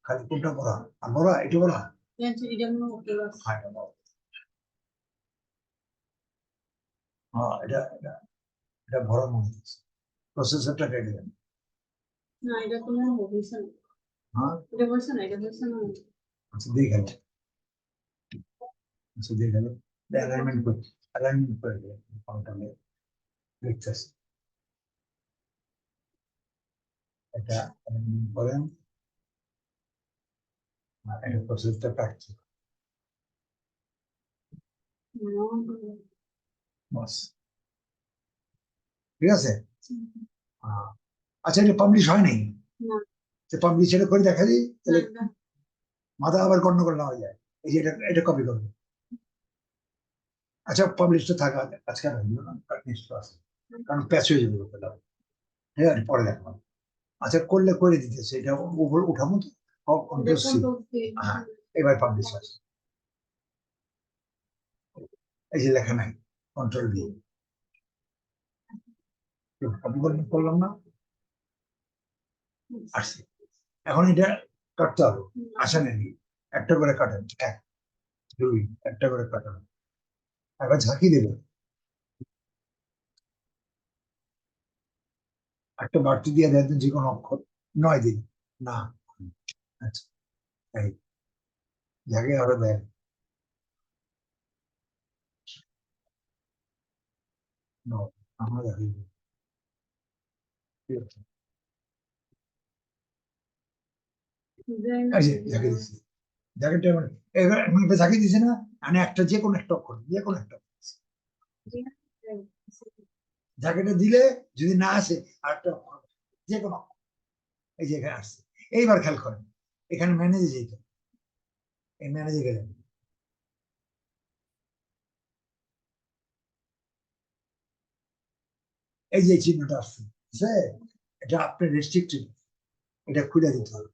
খালি কোনটা বড়া আর বড়া, এটা বড়া, হ্যাঁ এটা এটা এটা বড় মনে হচ্ছে, প্রসেসরটা কেটে দেন, না এটা কোনো হইছে না, হ্যাঁ এটা বলছ না, এটা বলছ না। আচ্ছা দেখালো, আচ্ছা দেখালো, অ্যালাইনমেন্ট করে দিলেন, কোনটা দেখতেছি, এটা alignment করেন, এটা প্রসেসরটা কাটছে, বাস, ঠিক আছে। আচ্ছা, এটা পাবলিশ হয় নাই, পাবলিশ এটা করে দেখা দিই, তাহলে মাথা আবার গন্ডগোল না হয়ে যায়। এই যে এটা কপি করবে। আচ্ছা, পাবলিশটা থাকা আজকে আর হইলো না, নেক্সট ক্লাস, কারণ প্যাচ হয়ে যাবে ওটা, ঠিক আছে, পরে দেখা হবে। আচ্ছা, করলে করে দিতেছে, এটা উপর উঠাবো তো, কন্ট্রোল সি, হ্যাঁ, এবার পাবলিশ আছে, এই যে লেখা নাই, কন্ট্রোল বি, কপি করলাম না, আসছে। এখন এটা কাটতে হবে, আসে নাকি, একটা করে কাটেন, এক দুই, একটা করে কাটেন, একবার ঝাঁকি দেবে, একটা বাড়তি দিয়ে দেন যে কোনো অক্ষর, 9 দিন না, আচ্ছা, এই ঝাঁকি আরো দেন, আমরা ঝাঁকি দিই, ঠিক আছে, এই যে ঝাঁকি দিচ্ছি, ঝাঁকিটা এবার একটা ঝাঁকি দিছে না, মানে একটা যে কোনো একটা অক্ষর, যে কোনো একটা ঝাঁকিটা দিলে যদি না আসে, আর একটা অক্ষর, যে কোনো অক্ষর, এই যে এখানে আসছে। এইবার খেয়াল করেন, এখানে ম্যানেজে যেত, এই ম্যানেজে গেলেন, এই যে চিহ্নটা আসছে, বুঝছে? এটা আপনার রেস্ট্রিক্টেড, এটা খুলে দিতে হবে,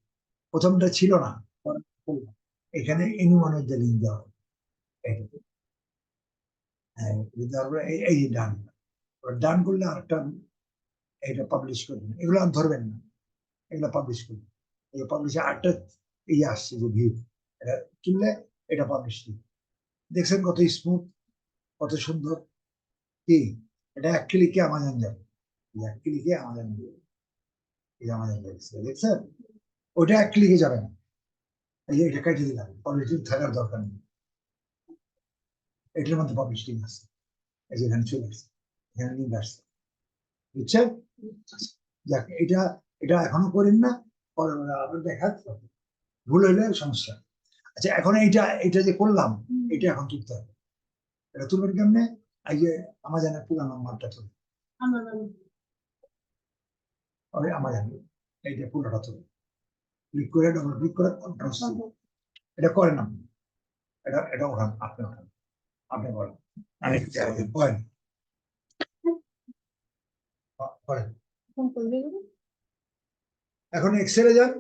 প্রথমটা ছিল না, পরে করলাম। এখানে এনিওয়ানের যে লিঙ্ক দেওয়া হবে, এইটা। হ্যাঁ, তারপরে এই যে ডান, ডান করলে আরেকটা, এটা পাবলিশ করবেন, এগুলো আর ধরবেন না, এগুলো পাবলিশ করবেন, এই পাবলিশে আরেকটা এই আসছে যে ভিউ, এটা তুললে এটা পাবলিশ দিবে, দেখছেন কত স্মুথ, কত সুন্দর, কি এটা এক ক্লিকে আমাজন যাবে, এক ক্লিকে আমাজন যাবে, এই আমাজন যাচ্ছে, দেখছেন, ওটা এক ক্লিকে যাবে না, এই যে এটা কেটে দিলাম, পাবলিশিং থাকার দরকার নেই, এটার মধ্যে পাবলিশিং আছে, এই যে এখানে চলে আসছে, এখানে লিঙ্ক আসছে, বুঝছেন? যাক, এটা এটা এখনো করেন না, পরে আবার দেখা ভুল হইলে সমস্যা। আচ্ছা, এখন এইটা এটা যে করলাম, এটা এখন তুলতে হবে, এটা তুলবেন কেমনে, এই যে আমাজনের পুরানো মালটা তুলবে, ওই আমাজন, এইটা পুরোটা তুলবে, ক্লিক করে ডবল ক্লিক করে কন্ট্রোল সি, এটা করেন আপনি, এটা এটা ওঠান, আপনি ওঠান, আপনি বলেন, আমি করেন, করেন। এখন এক্সেলে যান,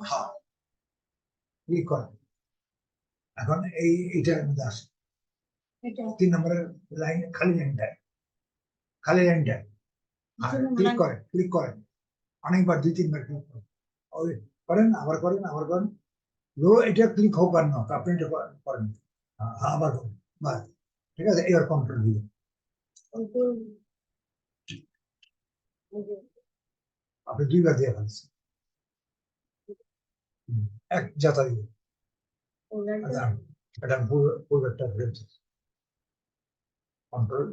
হ্যাঁ, ক্লিক করেন, এখন এইটার মধ্যে আসে, 3 নম্বরের লাইন, খালি লাইনটায়, খালি লাইনটায়, ক্লিক করেন, ক্লিক করেন, অনেকবার 2-3 বার ক্লিক করেন, ওই করেন, আবার করেন, আবার করেন, এটা ক্লিক হোক আর না, আপনি এটা করেন, আবার করেন, বাস, ঠিক আছে, এবার কন্ট্রোল দিয়ে আপনি 2 বার দিয়ে ফেলছেন, এক যাতা দিয়ে, এটা পূর্বেরটা ফেলছে, কন্ট্রোল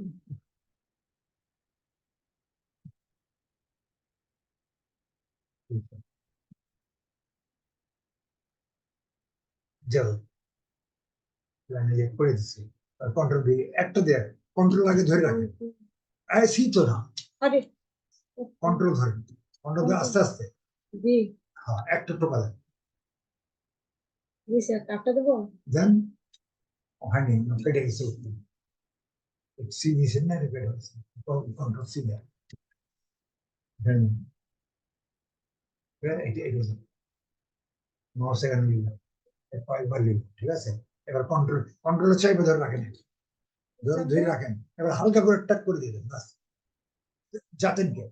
যাবে, করে দিচ্ছি, কন্ট্রোল দিয়ে একটা দিয়ে, কন্ট্রোল আগে ধরে রাখেন, সি তো না, কন্ট্রোল ধরেন, কন্ট্রোল দিয়ে আস্তে আস্তে, হ্যাঁ, একটা টোকা দেন, দেন, ওখানে কেটে গেছে, সি দিয়েছেন না, এটা কেটে গেছে, কন্ট্রোল সি দেন, মাউস এখানে নিলাম, কয়েকবার নিলাম, ঠিক আছে, এবার কন্ট্রোল, কন্ট্রোলের চাইবে ধরে রাখেন, ধরে রাখেন, এবার হালকা করে টাক করে দিলেন, বাস, যাতেন কে,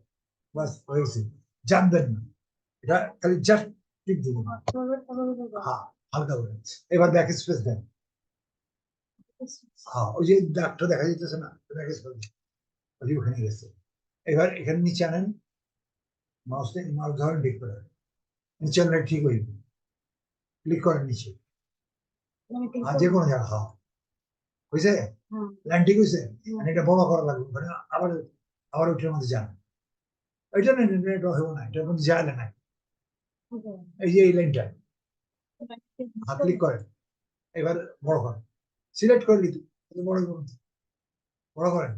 বাস হয়েছে, জানবেন না, এটা খালি জাস্ট টিপ দিবেন, হ্যাঁ, হালকা করে, এবার ব্যাক স্পেস দেন, হ্যাঁ, ওই যে দাগটা দেখা যেতেছে না, ব্যাক স্পেস ওই ওখানে গেছে, এবার এখানে নিচে আনেন, মাউসে মাউস ধরেন, ক্লিক করে নিচে আনলে ঠিক হইবে, ক্লিক করেন নিচে, যে কোনো জায়গা, হ্যাঁ, হয়েছে, লাইন ঠিক হয়েছে, এটা বড় করা লাগবে, মানে আবার আবার ওইটার মধ্যে যান, ওইটা না, এটা হইব না, এটার মধ্যে যায় না, এই যে এই লাইনটা, ক্লিক করেন, এবার বড় করেন, সিলেক্ট করে নিতে, বড় করুন, বড় করেন,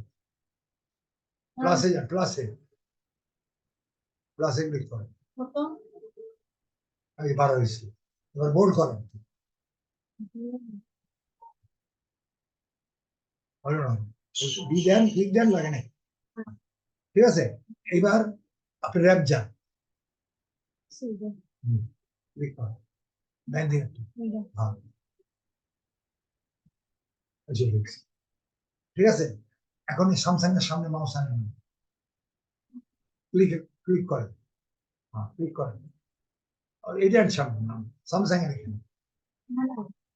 প্লাসে যান, প্লাসে ক্লিক করেন, কত? এই 12 হয়েছে। এবার বোল্ড করেন, হলো না? বি দেন, ক্লিক দেন, লাগে না, ঠিক আছে। এইবার আপনি র্যাপ যান, ক্লিক করেন, দেন দিন একটু। হ্যাঁ, আচ্ছা, ঠিক আছে। এখন স্যামসাং এর সামনে মাউস আনেন, ক্লিক ক্লিক করেন, হ্যাঁ ক্লিক করেন, আর এটার সামনে নাম স্যামসাং এর এখানে,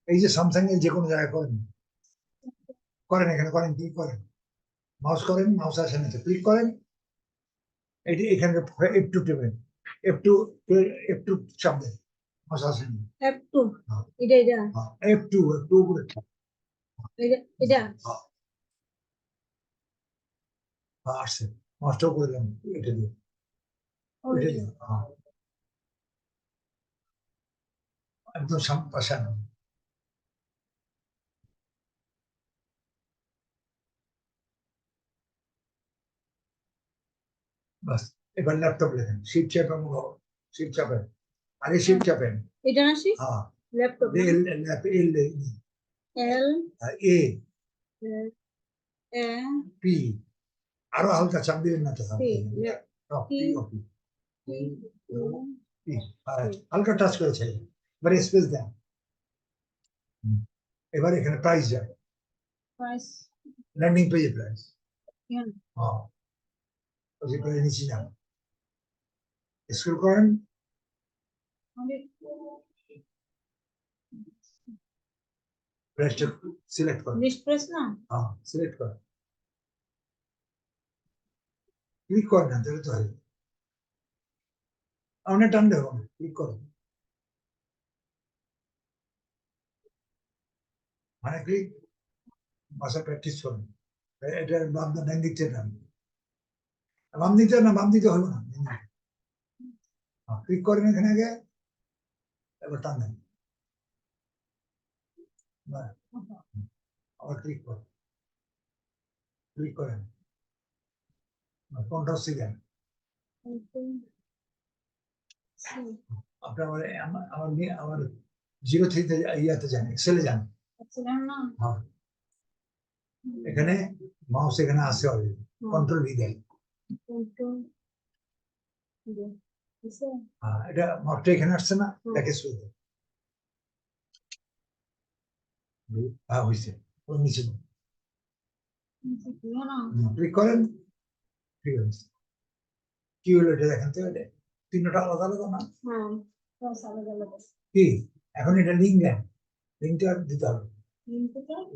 এই যে স্যামসাং এর যে কোনো জায়গায় করেন, করেন এখানে করেন, ক্লিক করেন, মাউস করেন, মাউস আসেন, ক্লিক করেন, এটি এখানে F2 টিপেন, F2, F2 চাপ দেন, মাউস আসেন, F2 এটা এটা F2 উপরে, এটা আসছে, মাউসটা উপরে দেন, এটা দিয়ে, এটা দিয়ে, একদম সামনে পাশে আনেন। বাস, এবার ল্যাপটপ লেখেন, শিফট চাপেন, শিফট চাপেন, আগে শিফট চাপেন, এটা না সি হ্যাঁ, laptop L L L A A P, আরো হালকা চাপ দিবেন না তো, পি পি ও পি, হালকা টাচ করেছে, এবার স্পেস দেন, এবার এখানে প্রাইস যান, প্রাইস ল্যান্ডিং পেজে প্রাইস, হ্যাঁ হ্যাঁ, ওই প্রাইস নিচে যান, স্ক্রল করেন, প্রাইসটা সিলেক্ট করেন, লিস্ট প্রেস না হ্যাঁ সিলেক্ট করেন, ক্লিক করেন না, তাহলে তো হয়, অনেক টান দেবো, ক্লিক করেন, মানে ক্লিক, ভাষা প্র্যাকটিস করুন, এটা ডান দিকটা টান, বাম দিকটা না, বাম দিকে হলো না, ক্লিক করেন এখানে আগে, এবার টান দেন, আবার ক্লিক করেন, ক্লিক করেন, কন্ট্রোল সি দেন, আপনি আমার 03 ইয়াতে যান, এক্সেলে যান, হ্যাঁ, এখানে মাউস এখানে আসে অলরেডি, কন্ট্রোল ভি দেন, হ্যাঁ, এটা মাউসটা এখানে আসছে না, দেখে শুরু, হ্যাঁ হয়েছে, ওর নিচে ক্লিক করেন, ঠিক আছে, কি হলো এটা দেখেন তো, এটা তিনটা আলাদা আলাদা না, কি এখন এটা লিঙ্ক দেন, লিঙ্কটা দিতে হবে,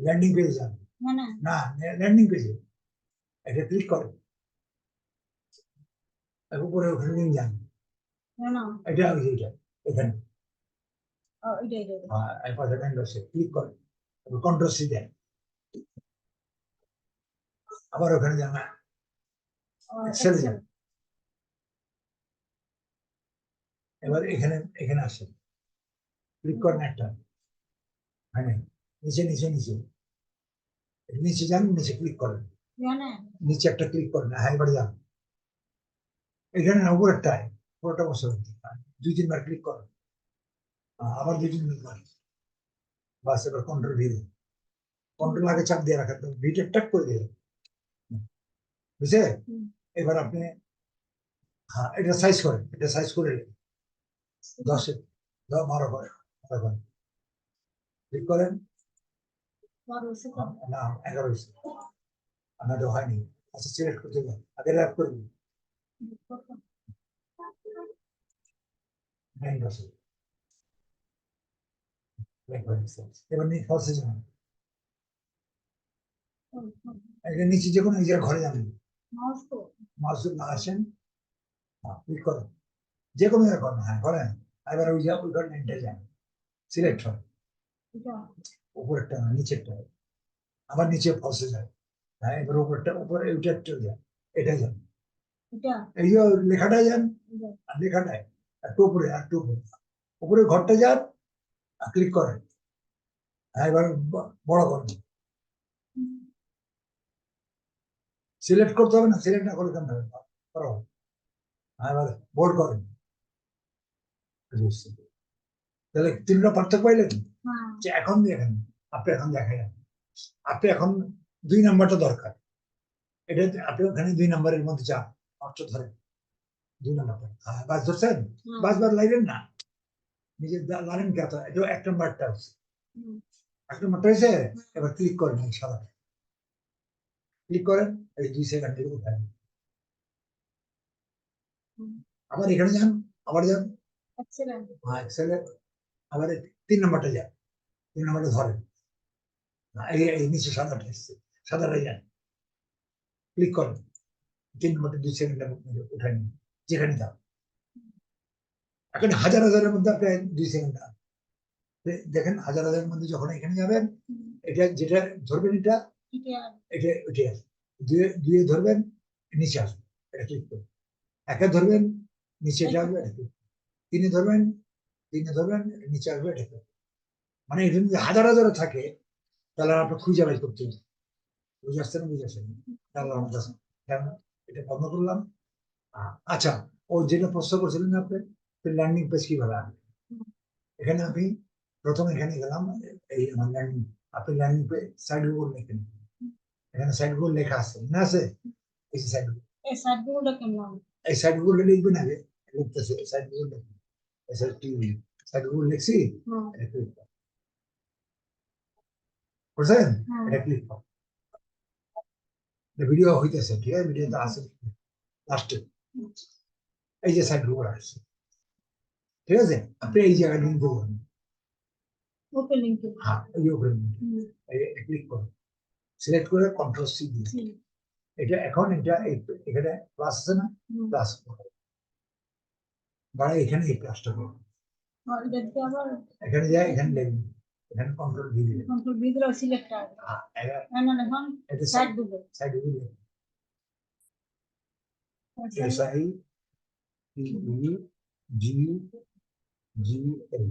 ল্যান্ডিং পেজ যান, না ল্যান্ডিং পেজে এটা ক্লিক করেন, উপরে ওখানে লিঙ্ক যান, এটা ওই যে এটা এখানে, ক্লিক করেন, কন্ট্রোল সি দেন, আবার ওখানে যান, এক্সেলে যান, এবার এখানে এখানে আসেন, ক্লিক করেন একটা, হ্যাঁ নিচে নিচে নিচে নিচে যান, নিচে ক্লিক করেন, নিচে একটা ক্লিক করেন, হ্যাঁ এবার যান, এখানে না উপরেরটায়, পুরোটা বসে 2-3 বার ক্লিক করেন, আবার 2-3 বার, বাস এবার কন্ট্রোল ভি, কন্ট্রোল আগে চাপ দিয়ে রাখেন, ভিটা টাক করে দিয়ে, বুঝছে, এবার আপনি, হ্যাঁ এটা সাইজ করেন, এটা সাইজ করে 10 12 করেন, ক্লিক করেন, না 11 হয়েছে, আপনাদের হয়নি, আচ্ছা সিলেক্ট করতে হবে, আগে র্যাপ করবি 9 এবার নিয়ে ফলসে যান, এটা নিচে যে কোনো নিজের ঘরে যাবেন, মাউস না আসেন, ক্লিক করেন, যে কোনো জায়গায় করেন, হ্যাঁ করেন, এবার ওই ওই ঘরে এন্টার যান, সিলেক্ট হয়, উপরেরটা না নিচেরটা, আবার নিচে ফলসে যায়, হ্যাঁ এবার উপরেরটা, উপরে ওইটা চলে যান, এটা যান, এই যে লেখাটা যান, আর লেখাটায় একটু উপরে, একটু উপরে, উপরে ঘরটা যান, ক্লিক করেন, হ্যাঁ এবার বড় করেন, সিলেক্ট করতে হবে না, সিলেক্ট না করে কেন হবে? করো। এবার বোর্ড করেন। তাহলে তিনটা পার্থক্য পাইলেন হ্যাঁ যে এখন দেখেন, আপনি এখন দেখেন, আপনি এখন 2 নাম্বারটা দরকার। এটা আপনি ওখানে 2 নাম্বারের মধ্যে যান, অর্থ ধরেন 2 নাম্বারটা। হ্যাঁ, বাস ধরছেন, হ্যাঁ বাস বার লাইলেন না, নিজে লাইলেন কে তো এটা 1 নাম্বারটা হচ্ছে, হুম, 1 নাম্বারটা হয়েছে। এবার ক্লিক করেন, এই সাদা ক্লিক করেন, এই 2 সেকেন্ড এর উঠান। হুম, আবার এখানে যান, আবার যান, excellent, হ্যাঁ এক্সেলে, আবার 3 নাম্বারটা যান, 3 নাম্বারটা ধরেন। এই নিচে সাদাটা এসছে, সাদাটা যান, ক্লিক করেন, 3 নাম্বারটা 2 সেকেন্ডের মধ্যে উঠাই নিন, যেখানে যান। এখন হাজার হাজারের মধ্যে আপনি 2 সেকেন্ড দেখেন, হাজার হাজারের মধ্যে যখন এখানে যাবেন, হুম, এটা যেটা ধরবেন, এটা এটা এটা উঠে আসবে, দুয়ে ধরবেন, নিচে আসবে, এটা ক্লিক করবেন। একে ধরবেন, নিচে এটা আসবে, এটা click করবেন। 3-এ ধরবেন, 3-এ ধরবেন, এটা নিচে আসবে, এটা click করবেন। মানে এটা যদি হাজার হাজারও থাকে, তাহলে আপনি খুঁজে বের করতে হবে। বুঝে আসছে না? বুঝে আসছে না? তাহলে আমার কাছে কেন এটা বন্ধ করলাম। আচ্ছা, ও যেটা প্রশ্ন করছিলেন আপনি, ল্যান্ডিং পেজ কিভাবে আনবেন? এখানে আমি প্রথমে এখানে গেলাম, এই আমার ল্যান্ডিং, আপনি ল্যান্ডিং পেজ সাইড গুলো লিখেন, এখানে সাইড গুলো লেখা আছে না, আছে এই সাইড, এই সাইডগুলোটা কেমন? এই সাইড গুলো লিখবেন আগে, লিখতেছে সাইড গুলো লিখবেন, এই সাইড গুলো লিখছি, হুম, এটা ক্লিক করছেন, হ্যাঁ এটা ক্লিক করুন। ভিডিও হইতেছে, ঠিক আছে, ভিডিও তো আছে লাস্টে, এই যে সাইড গুলো আসছে, ঠিক আছে, আপনি এই জায়গায় লিঙ্ক দেবেন, ওকে লিংক হ্যাঁ এই উপরে ক্লিক করুন, সিলেক্ট করে কন্ট্রোল সি দিয়ে, এটা এখন এটা এখানে প্লাস আছে না, প্লাস বাড়া, এখানে এই প্লাসটা করুন, এটা দিয়ে আবার এখানে যায়, এখানে লিখবেন, এখানে কন্ট্রোল ভি দিবেন, কন্ট্রোল বি দিলে সিলেক্ট হবে হ্যাঁ না না এখন এটা সাইড দিবে সাইড দিবেন, এস আই টি ই জি জি এল,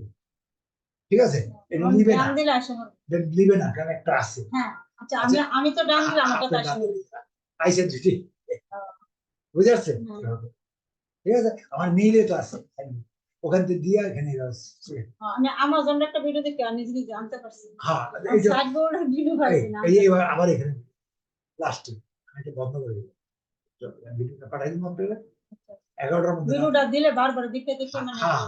ঠিক আছে, এটা নিবে না, ডান দিলে আসে হবে এটা নিবে না, কারণ একটা আছে। হ্যাঁ আচ্ছা আচ্ছা, আমি তো ডান দিলে আমার কাছে আপনার আসে হবে আইসেন দুটি, বুঝে আসছে? ঠিক আছে, আমার নীলে তো আছে, ওখান থেকে দিয়ে এখানে আমি আমাজনের একটা ভিডিও দেখে নিজে নিজে জানতে পারছি হ্যাঁ, এই যে সাইড বোর্ড ভিডিও পাইছি না এই এবার আবার এখানে লাস্টে আমি এটা বন্ধ করে দিই, ভিডিওটা পাঠাই দিন আপনাকে 11টার মধ্যে, ভিডিওটা দিলে বারবার দেখতে দেখতে মানে হ্যাঁ